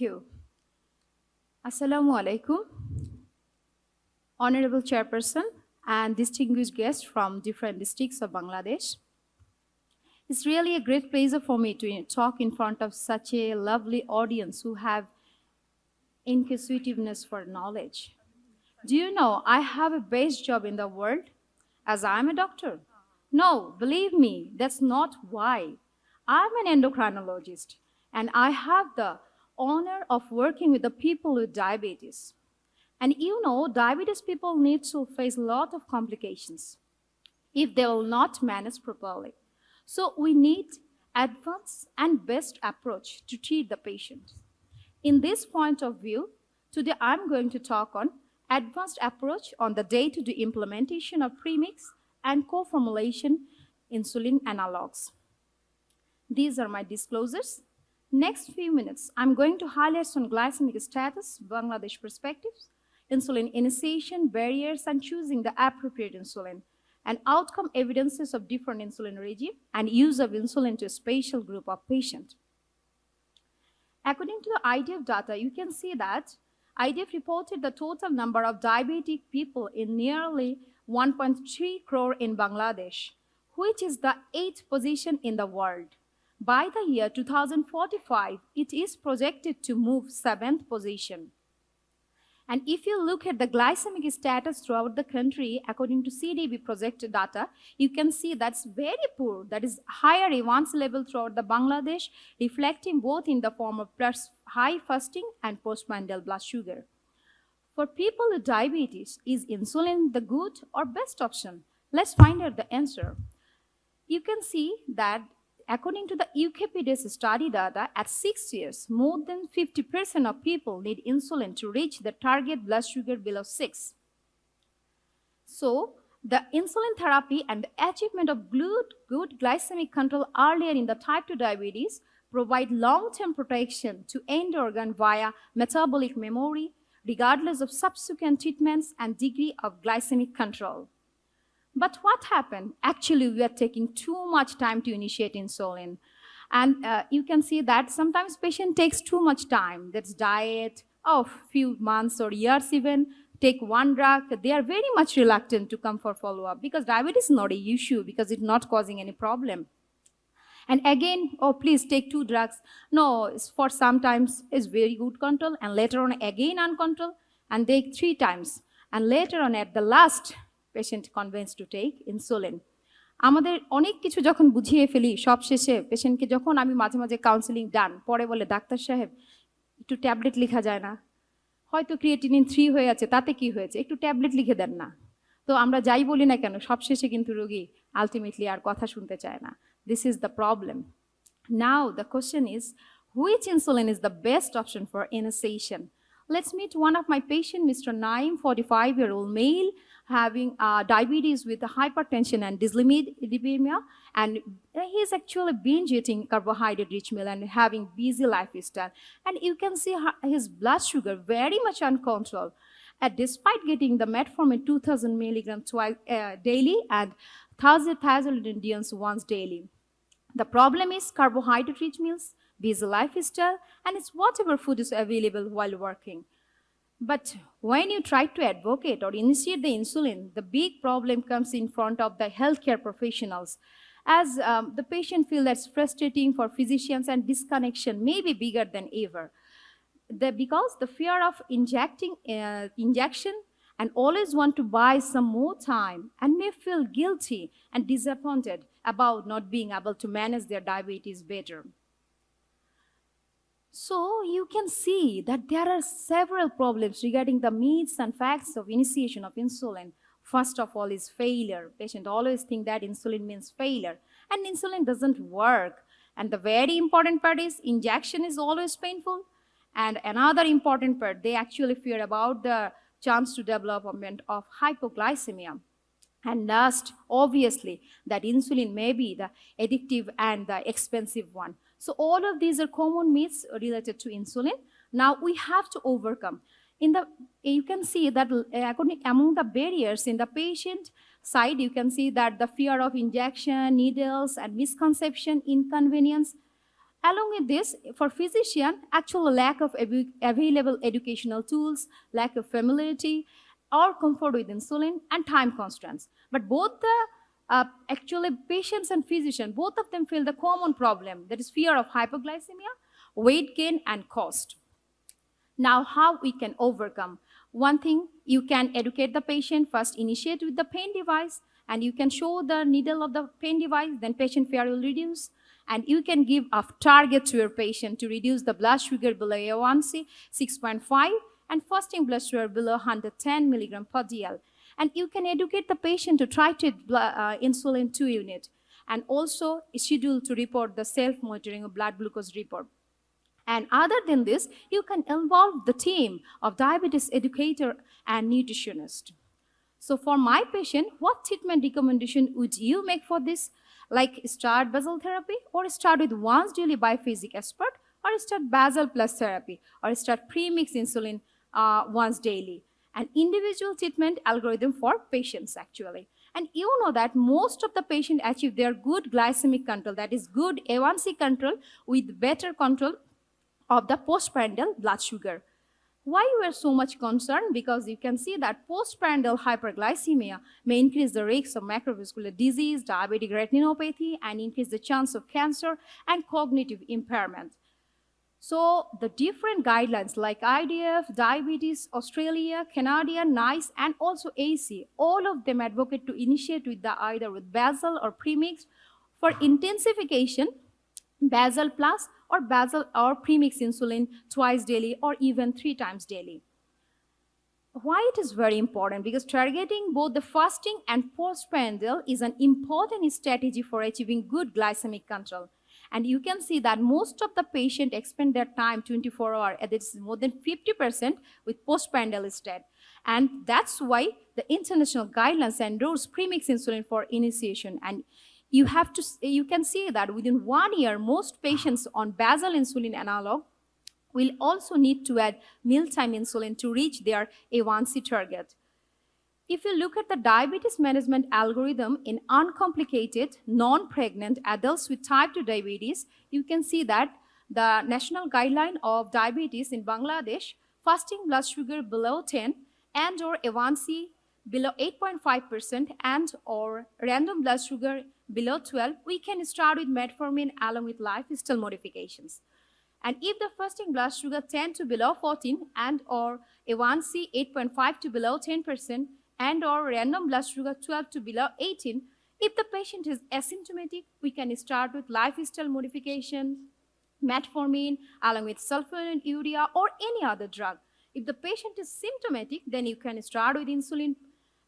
You. Assalamu alaikum, Honorable Chairperson and distinguished guests from different districts of Bangladesh. It's really a great pleasure for me to talk in front of such a lovely audience who have inquisitiveness for knowledge. Do you know I have a best job in the world as I'm a doctor? No, believe me, that's not why. I'm an endocrinologist and I have the honor of working with the people with diabetes. And you know, diabetes people need to face a lot of complications if they will not manage properly. So we need advanced and best approach to treat the patient. In this point of view, today I'm going to talk on advanced approach on the day-to-day implementation of premix and co-formulation insulin analogs. These are my disclosures. Next few minutes, I'm going to highlight some glycemic status, Bangladesh perspectives, insulin initiation, barriers, and choosing the appropriate insulin, and outcome evidences of different insulin regime and use of insulin to a special group of patients. According to the IDF data, you can see that IDF reported the total number of diabetic people in nearly 1.3 crore in Bangladesh, which is the 8th position in the world. By the year 2045, it is projected to move 7th position. And if you look at the glycemic status throughout the country, according to CDB projected data, you can see that's very poor. That is higher A1C level throughout the Bangladesh, reflecting both in the form of high fasting and postprandial blood sugar. For people with diabetes, is insulin the good or best option? Let's find out the answer. You can see that according to the UKPDS study data, at 6 years, more than 50% of people need insulin to reach the target blood sugar below 6. So, the insulin therapy and the achievement of good glycemic control earlier in the type 2 diabetes provide long-term protection to end organ via metabolic memory, regardless of subsequent treatments and degree of glycemic control. But what happened? Actually, we are taking too much time to initiate insulin. And you can see that sometimes patient takes too much time. That's diet, few months or years even, take one drug. They are very much reluctant to come for follow-up because diabetes is not an issue because it's not causing any problem. And again, please take 2 drugs. No, it's for sometimes it's very good control and later on again uncontrolled and take 3 times. And later on at the last, patient convince to take insulin আমাদের অনেক কিছু যখন বুঝিয়ে ফেলি সব শেষে পেশেন্টকে যখন আমি মাঝে মাঝে কাউন্সিলিং ডান পরে বলে ডাক্তার সাহেব একটু ট্যাবলেট লেখা যায় না হয়তো ক্রিয়েটিনিন 3 হয়ে আছে তাতে কি হয়েছে একটু ট্যাবলেট লিখে দেন না তো আমরা যাই বলি না কেন সব শেষে কিন্তু রোগী আলটিমেটলি আর কথা শুনতে চায় না this is the problem now the question is which insulin is the best option for initiation. Let's meet one of my patients, Mr. Naim, 45-year-old male, having diabetes with hypertension and dyslipidemia, and he's actually binge eating carbohydrate-rich meal and having busy lifestyle. And you can see his blood sugar very much uncontrolled. And despite getting the metformin 2,000 milligrams twice daily and 1,000 Indians once daily. The problem is carbohydrate-rich meals, busy lifestyle, and it's whatever food is available while working. But when you try to advocate or initiate the insulin, the big problem comes in front of the healthcare professionals. As the patient feels that's frustrating for physicians and disconnection may be bigger than ever. Because the fear of injection and always want to buy some more time and may feel guilty and disappointed about not being able to manage their diabetes better. So you can see that there are several problems regarding the myths and facts of initiation of insulin. First of all is failure. Patient always think that insulin means failure and insulin doesn't work. And the very important part is injection is always painful. And another important part, they actually fear about the chance to development of hypoglycemia. And last, obviously, that insulin may be the addictive and the expensive one. So all of these are common myths related to insulin. Now we have to overcome. You can see that among the barriers in the patient side, you can see that the fear of injection, needles, and misconception, inconvenience, Along with this, for physician, actual lack of available educational tools, lack of familiarity or comfort with insulin, and time constraints. But both the actually patients and physician, both of them feel the common problem, that is fear of hypoglycemia, weight gain, and cost. Now, how we can overcome? One thing, you can educate the patient, first initiate with the pen device, and you can show the needle of the pen device, then patient fear will reduce. And you can give a target to your patient to reduce the blood sugar below A1C 6.5 and fasting blood sugar below 110 milligram per DL. And you can educate the patient to titrate insulin 2 unit, and also schedule to report the self-monitoring of blood glucose report. And other than this, you can involve the team of diabetes educator and nutritionist. So for my patient, what treatment recommendation would you make for this? Like start basal therapy, or start with once daily biphasic aspart, or start basal plus therapy, or start premix insulin once daily. An individual treatment algorithm for patients actually. And you know that most of the patients achieve their good glycemic control, that is good A1C control with better control of the postprandial blood sugar. Why we are so much concerned? Because you can see that postprandial hyperglycemia may increase the risk of macrovascular disease, diabetic retinopathy, and increase the chance of cancer and cognitive impairment. So the different guidelines like IDF, Diabetes Australia, Canadian, NICE, and also AC, all of them advocate to initiate with either with basal or premix. For intensification, basal plus or basal or premix insulin twice daily or even 3 times daily. Why it is very important? Because targeting both the fasting and postprandial is an important strategy for achieving good glycemic control. And you can see that most of the patients expend their time 24 hours, and it's more than 50% with postprandial stat. And that's why the international guidelines endorse premix insulin for initiation. And you can see that within 1 year, most patients on basal insulin analog will also need to add mealtime insulin to reach their A1C target. If you look at the diabetes management algorithm in uncomplicated, non-pregnant adults with type 2 diabetes, you can see that the national guideline of diabetes in Bangladesh, fasting blood sugar below 10 and or A1C below 8.5% and or random blood sugar below 12, we can start with metformin along with lifestyle modifications. And if the fasting blood sugar 10 to below 14 and or A1C 8.5 to below 10% and or random blood sugar 12 to below 18, if the patient is asymptomatic, we can start with lifestyle modification, metformin along with sulfonylurea or any other drug. If the patient is symptomatic, then you can start with insulin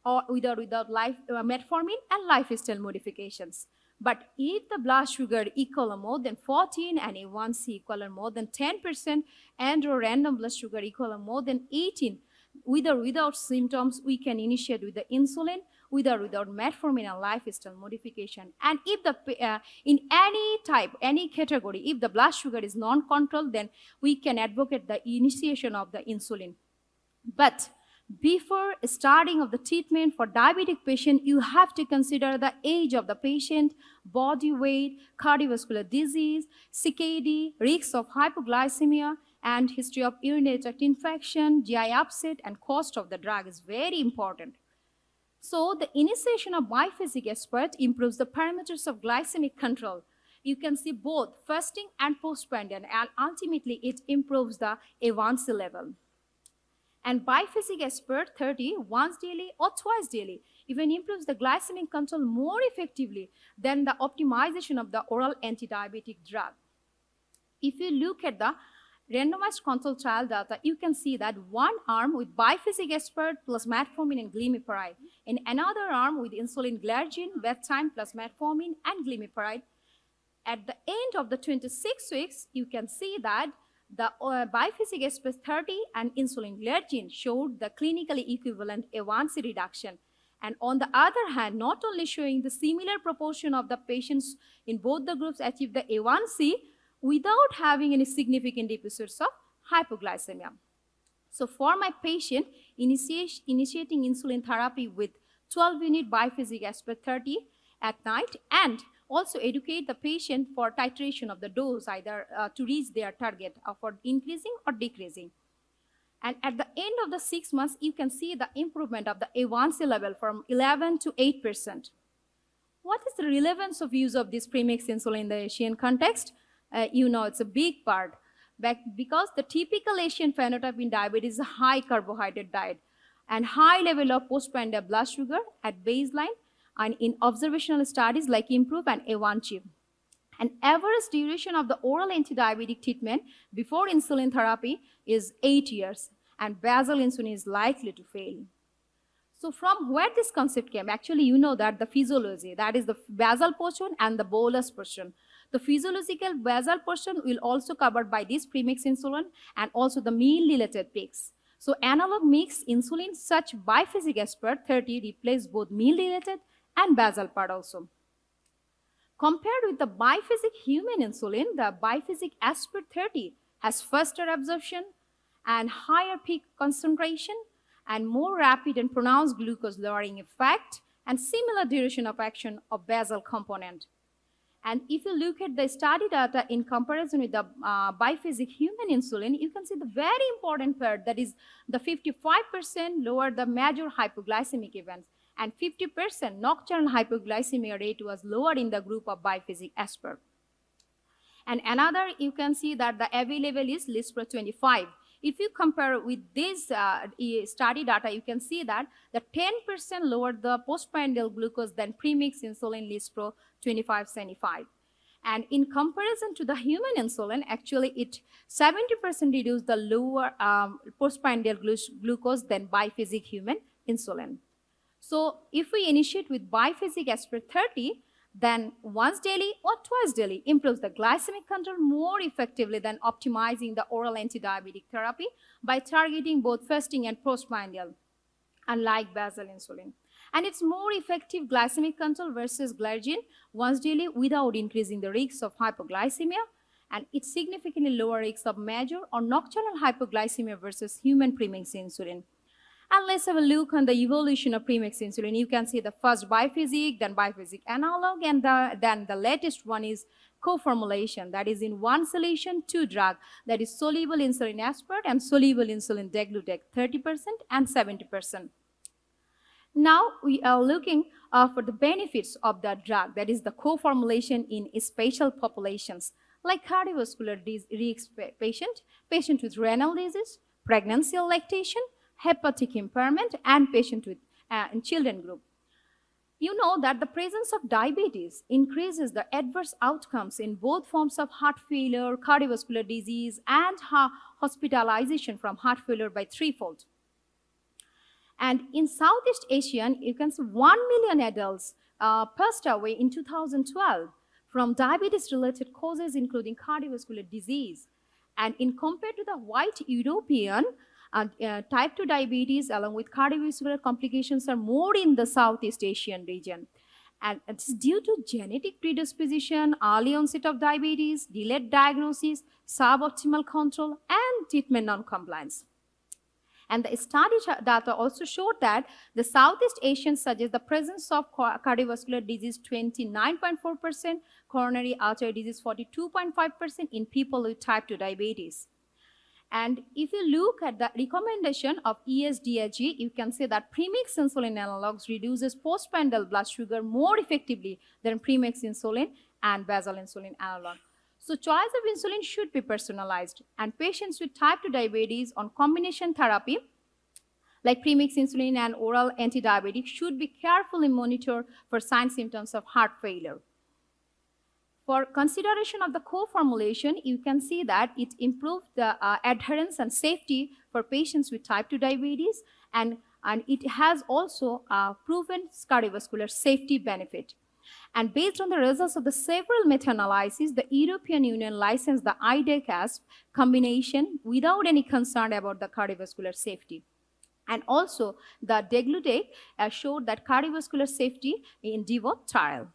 or without metformin and lifestyle modifications. But if the blood sugar equal or more than 14 and A1C equal or more than 10% and or random blood sugar equal or more than 18, with or without symptoms, we can initiate with the insulin, with or without metformin and lifestyle modification. And if the in any type, any category, if the blood sugar is non-controlled, then we can advocate the initiation of the insulin. But before starting of the treatment for diabetic patient, you have to consider the age of the patient, body weight, cardiovascular disease, CKD, risks of hypoglycemia, and history of urinary tract infection, GI upset, and cost of the drug is very important. So the initiation of biphasic aspart improves the parameters of glycemic control. You can see both fasting and postprandial, and ultimately it improves the A1C level. And biphasic aspart 30 once daily or twice daily even improves the glycemic control more effectively than the optimization of the oral anti-diabetic drug. If you look at the randomized control trial data, you can see that one arm with biphasic aspart plus metformin and glimepiride, and another arm with insulin glargine, bedtime plus metformin and glimepiride. At the end of the 26 weeks, you can see that the biphasic aspart 30 and insulin glargine showed the clinically equivalent A1C reduction. And on the other hand, not only showing the similar proportion of the patients in both the groups achieved the A1C without having any significant episodes of hypoglycemia. So for my patient, initiating insulin therapy with 12-unit biphasic aspart 30 at night and Also educate the patient for titration of the dose, either to reach their target for increasing or decreasing. And at the end of the 6 months, you can see the improvement of the A1C level from 11 to 8%. What is the relevance of use of this premix insulin in the Asian context? It's a big part. Because the typical Asian phenotype in diabetes is a high carbohydrate diet and high level of postprandial blood sugar at baseline, and in observational studies like IMPROVE and A1C. And average duration of the oral anti-diabetic treatment before insulin therapy is 8 years, and basal insulin is likely to fail. So from where this concept came, actually you know that the physiology, that is the basal portion and the bolus portion. The physiological basal portion will also covered by this premix insulin and also the meal-related peaks. So analog mixed insulin such biphasic aspart 30 replace both meal-related and basal part also. Compared with the biphasic human insulin, the biphasic aspart 30 has faster absorption and higher peak concentration and more rapid and pronounced glucose lowering effect and similar duration of action of basal component. And if you look at the study data in comparison with the biphasic human insulin, you can see the very important part, that is the 55% lower the major hypoglycemic events and 50% nocturnal hypoglycemia rate was lower in the group of biphasic aspart. And another, you can see that the AV level is Lispro 25. If you compare with this study data, you can see that the 10% lower the postprandial glucose than premix insulin Lispro 2575. And in comparison to the human insulin, actually it 70% reduced the lower postprandial glucose than biphasic human insulin. So if we initiate with biphasic aspart 30, then once daily or twice daily improves the glycemic control more effectively than optimizing the oral anti-diabetic therapy by targeting both fasting and postprandial, unlike basal insulin. And it's more effective glycemic control versus glargine once daily without increasing the risks of hypoglycemia, and it's significantly lower risks of major or nocturnal hypoglycemia versus human premix insulin. And let's have a look on the evolution of premix insulin. You can see the first biphasic, then biphasic analog, and then the latest one is co-formulation, that is in one solution, two drug, that is soluble insulin aspart and soluble insulin degludec, 30% and 70%. Now we are looking for the benefits of the drug, that is the co-formulation in special populations like cardiovascular risk patient with renal disease, pregnancy or lactation, hepatic impairment, and patient with in children group. You know that the presence of diabetes increases the adverse outcomes in both forms of heart failure, cardiovascular disease, and hospitalization from heart failure by threefold. And in Southeast Asia, you can see 1 million adults passed away in 2012 from diabetes-related causes, including cardiovascular disease. And in compared to the white European, type 2 diabetes along with cardiovascular complications are more in the Southeast Asian region. And it's due to genetic predisposition, early onset of diabetes, delayed diagnosis, suboptimal control, and treatment non-compliance. And the study data also showed that the Southeast Asians suggest the presence of cardiovascular disease 29.4%, coronary artery disease 42.5% in people with type 2 diabetes. And if you look at the recommendation of ESDAG, you can see that premix insulin analogs reduces postprandial blood sugar more effectively than premix insulin and basal insulin analog. So choice of insulin should be personalized, and patients with type 2 diabetes on combination therapy like premix insulin and oral antidiabetic should be carefully monitored for signs and symptoms of heart failure. For consideration of the co-formulation, you can see that it improved the adherence and safety for patients with type 2 diabetes, and it has also proven cardiovascular safety benefit. And based on the results of the several meta-analyses, the European Union licensed the IDECASP combination without any concern about the cardiovascular safety. And also, the degludec showed that cardiovascular safety in DEVOTE trial.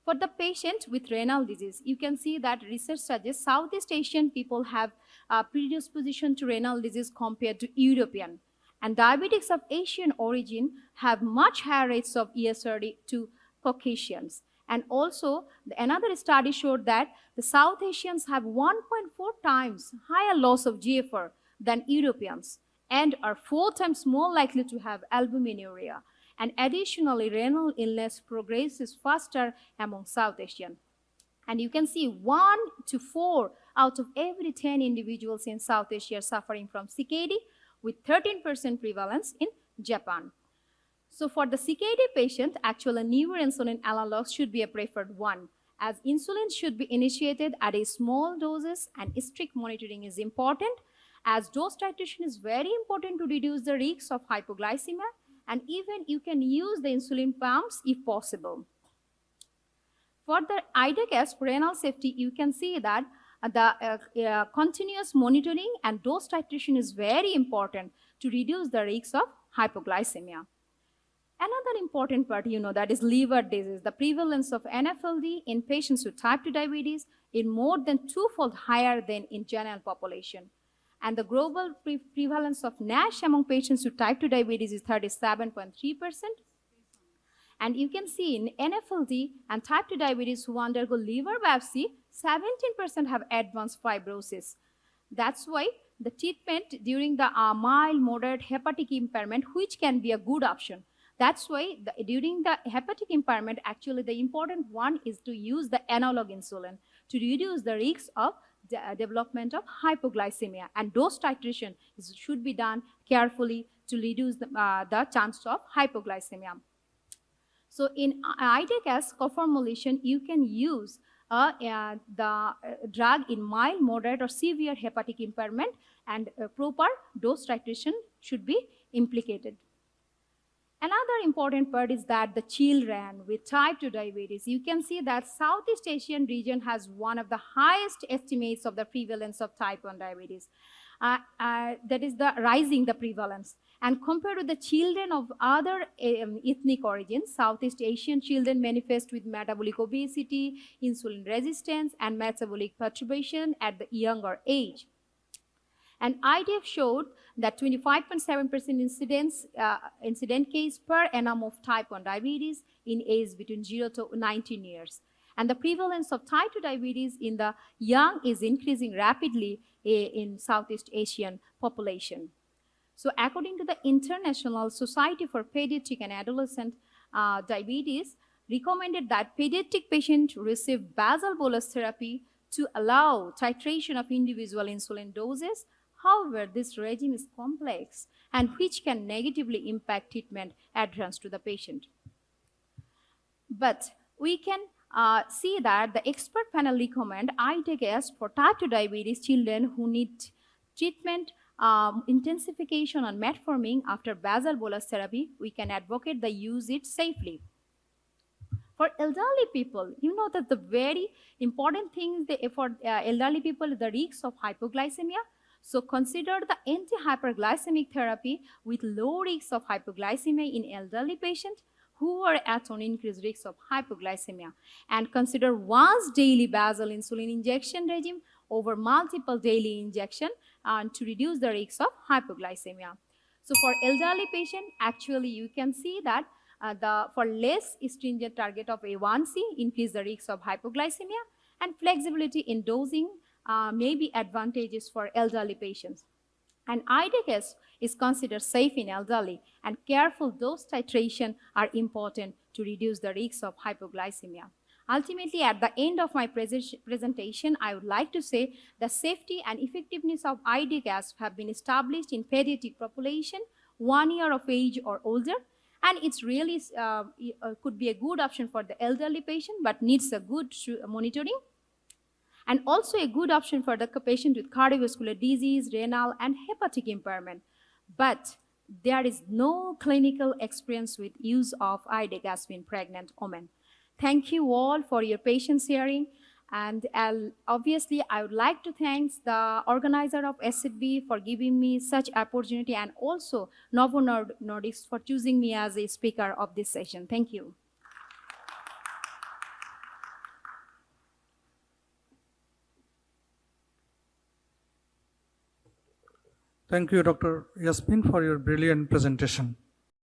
For the patient with renal disease, you can see that research suggests Southeast Asian people have a predisposition to renal disease compared to European. And diabetics of Asian origin have much higher rates of ESRD to Caucasians. And also, another study showed that the South Asians have 1.4 times higher loss of GFR than Europeans and are 4 times more likely to have albuminuria. And additionally, renal illness progresses faster among South Asian. And you can see 1 to 4 out of every 10 individuals in South Asia are suffering from CKD, with 13% prevalence in Japan. So for the CKD patient, actually newer insulin analogs should be a preferred one, as insulin should be initiated at a small doses and strict monitoring is important, as dose titration is very important to reduce the risks of hypoglycemia, and even you can use the insulin pumps if possible. For the IDECS renal safety, you can see that the continuous monitoring and dose titration is very important to reduce the risks of hypoglycemia. Another important part, that is liver disease. The prevalence of NAFLD in patients with type 2 diabetes is more than twofold higher than in general population. And the global prevalence of NASH among patients with type 2 diabetes is 37.3%. And you can see in NAFLD and type 2 diabetes who undergo liver biopsy, 17% have advanced fibrosis. That's why the treatment during the mild, moderate hepatic impairment, which can be a good option. That's why during the hepatic impairment, actually the important one is to use the analog insulin to reduce the risks of the development of hypoglycemia. And dose titration should be done carefully to reduce the chance of hypoglycemia. So in IDECS co-formulation, you can use the drug in mild, moderate, or severe hepatic impairment, and proper dose titration should be implicated. Another important part is that the children with type 2 diabetes, you can see that Southeast Asian region has one of the highest estimates of the prevalence of type 1 diabetes. That is the rising the prevalence. And compared to the children of other ethnic origins, Southeast Asian children manifest with metabolic obesity, insulin resistance, and metabolic perturbation at the younger age. And IDF showed that 25.7% incident case per annum of type 1 diabetes in age between 0 to 19 years. And the prevalence of type 2 diabetes in the young is increasing rapidly in Southeast Asian population. So according to the International Society for Pediatric and Adolescent Diabetes, recommended that pediatric patients receive basal bolus therapy to allow titration of individual insulin doses. However, this regime is complex and which can negatively impact treatment adherence to the patient. But we can see that the expert panel recommend IDECS for type 2 diabetes children who need treatment intensification on metformin after basal bolus therapy. We can advocate the use it safely. For elderly people, you know that the very important thing for elderly people is the risks of hypoglycemia. So consider the anti-hyperglycemic therapy with low risks of hypoglycemia in elderly patients who are at an increased risk of hypoglycemia. And consider once daily basal insulin injection regime over multiple daily injection to reduce the risks of hypoglycemia. So for elderly patient, actually you can see that for less stringent target of A1C increase the risks of hypoglycemia, and flexibility in dosing may be advantageous for elderly patients. And IDECS is considered safe in elderly, and careful dose titration are important to reduce the risks of hypoglycemia. Ultimately, at the end of my presentation, I would like to say the safety and effectiveness of IDECS have been established in pediatric population 1 year of age or older, and it's really could be a good option for the elderly patient, but needs a good monitoring. And also a good option for the patient with cardiovascular disease, renal, and hepatic impairment. But there is no clinical experience with use of IDECS in pregnant women. Thank you all for your patience hearing. And obviously, I would like to thank the organizer of SZB for giving me such opportunity, and also Novo Nordisk for choosing me as a speaker of this session. Thank you. Thank you, Dr. Yasmin, for your brilliant presentation.